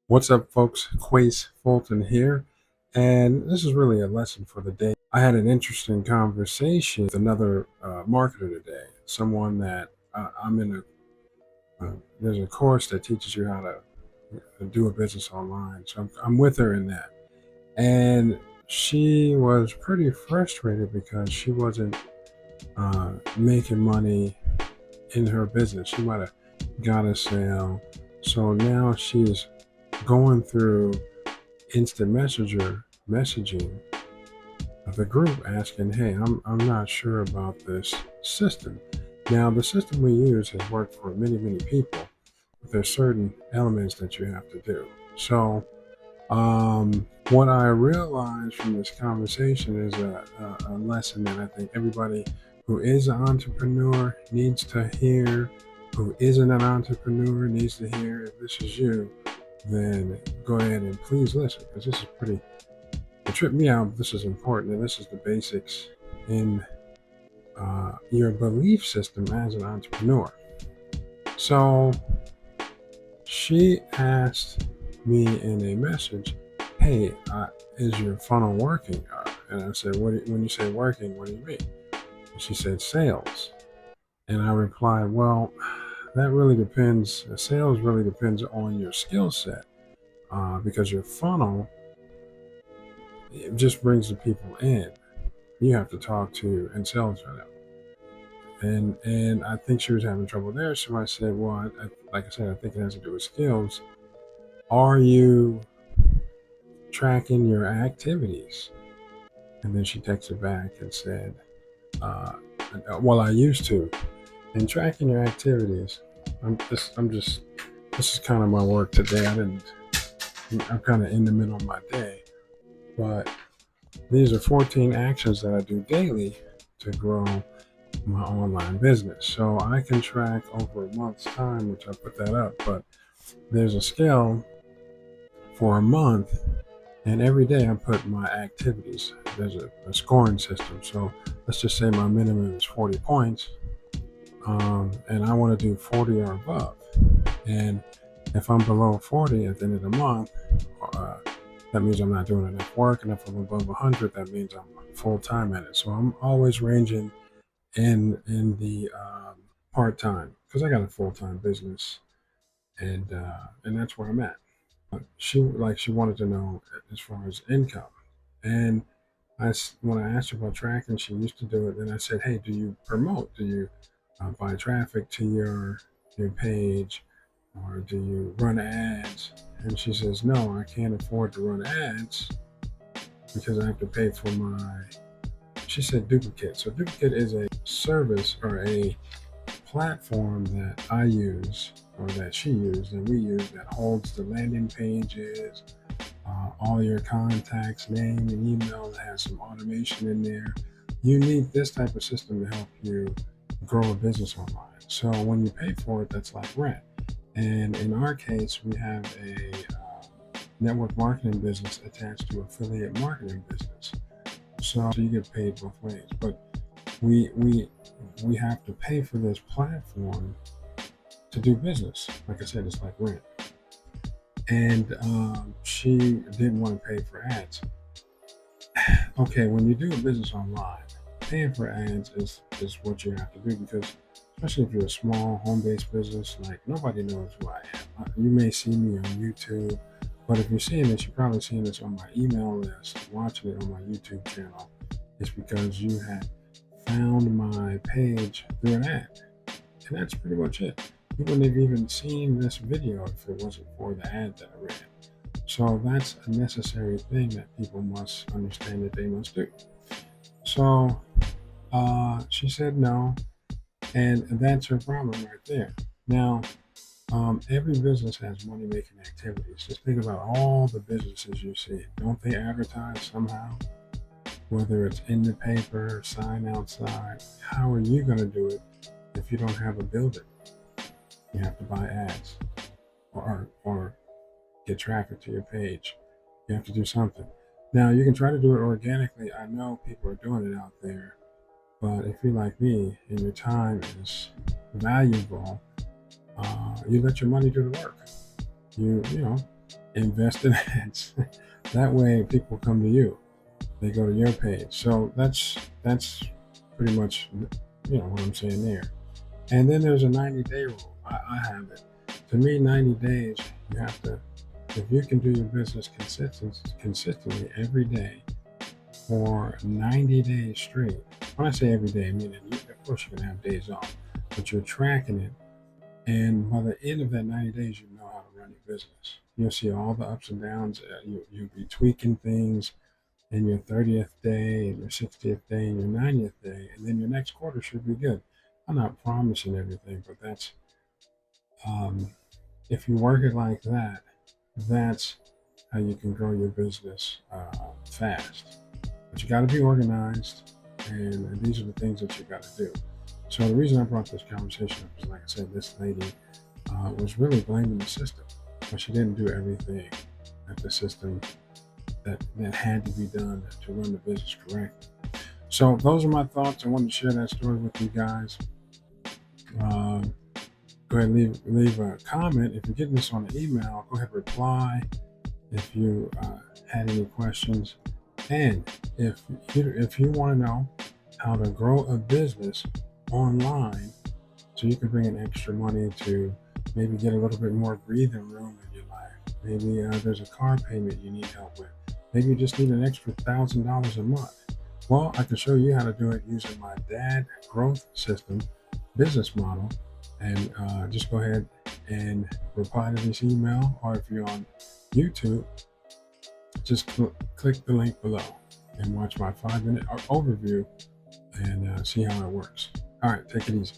What's up, folks? Quace Fulton here, and this is really a lesson for the day. I had an interesting conversation with another marketer today, someone that I'm in there's a course that teaches you how to do a business online. So I'm with her in that. And she was pretty frustrated because she wasn't making money in her business. She might have got a sale. So now she's going through instant messenger messaging of the group asking, hey, I'm not sure about this system. Now, the system we use has worked for many people, but there's certain elements that you have to do. So, what I realized from this conversation is a lesson that I think everybody who is an entrepreneur needs to hear, who isn't an entrepreneur needs to hear. If this is you, then go ahead and please listen, because this is pretty, it tripped me out. This is important, and this is the basics in your belief system as an entrepreneur. So she asked me in a message, hey, is your funnel working? And I said, when you say working, what do you mean? And she said, sales. And I replied, well, that really depends. Sales really depends on your skill set, because your funnel, it just brings the people in. You have to talk to and sell to them. And I think she was having trouble there. So I said, well, like I said, I think it has to do with skills. Are you tracking your activities? And then she texted back and said, uh, well, I used to. And tracking your activities, this is kind of my work today. I'm kind of in the middle of my day, but these are 14 actions that I do daily to grow my online business. So I can track over a month's time, which I put that up, but there's a scale for a month, and every day I put my activities. There's a scoring system. So let's just say my minimum is 40 points, and I want to do 40 or above. And if I'm below 40 at the end of the month, that means I'm not doing enough work. And if I'm above 100, that means I'm full time at it. So I'm always ranging in the part time, because I got a full time business, and that's where I'm at. She wanted to know as far as income, and when I asked her about tracking, she used to do it. And I said, hey, do you promote? Do you buy traffic to your page, or do you run ads? And she says, no, I can't afford to run ads because I have to pay for my, she said, duplicate. So duplicate is a service or a platform that I use, or that she used and we use, that holds the landing pages, all your contacts, name and email, that has some automation in there. You need this type of system to help you grow a business online. So when you pay for it, that's like rent. And in our case, we have a network marketing business attached to affiliate marketing business. So you get paid both ways. But we we we have to pay for this platform to do business. Like I said, it's like rent. And she didn't want to pay for ads. Okay, when you do a business online, paying for ads is what you have to do, because especially if you're a small home-based business, like, nobody knows who I am. You may see me on YouTube, but if you're seeing this, you're probably seeing this on my email list, watching it on my YouTube channel. It's because you had found my page through an ad. And that's pretty much it. You wouldn't have even seen this video if it wasn't for the ad that I ran. So that's a necessary thing that people must understand that they must do. So she said no, and that's her problem right there. Now, every business has money making activities. Just think about all the businesses you see. Don't they advertise somehow? Whether it's in the paper, sign outside. How are you going to do it if you don't have a building? You have to buy ads, or get traffic to your page. You have to do something. Now, you can try to do it organically. I know people are doing it out there, but if you're like me and your time is valuable, you let your money do the work. You know, invest in ads. That way people come to you. They go to your page. So that's pretty much what I'm saying there. And then there's a 90-day rule. I have it. To me, 90 days, you have to, if you can do your business consistently every day for 90 days straight. When I say every day, I mean, of course, you can have days off, but you're tracking it. And by the end of that 90 days, you know how to run your business. You'll see all the ups and downs. You'll be tweaking things in your 30th day, and your 60th day, and your 90th day, and then your next quarter should be good. I'm not promising everything, but that's um, if you work it like that, that's how you can grow your business fast. But you got to be organized, and these are the things that you got to do. So the reason I brought this conversation up is, like I said, this lady was really blaming the system, but she didn't do everything that the system that had to be done to run the business correctly. So those are my thoughts. I wanted to share that story with you guys. Go ahead and leave a comment. If you're getting this on the email, go ahead and reply if you had any questions. And if you want to know how to grow a business online so you can bring in extra money to maybe get a little bit more breathing room in your life. Maybe there's a car payment you need help with. Maybe you just need an extra $1,000 a month. Well, I can show you how to do it using my Dad Growth System business model. And just go ahead and reply to this email, or if you're on YouTube, just click the link below and watch my 5-minute overview and see how it works. All right, take it easy.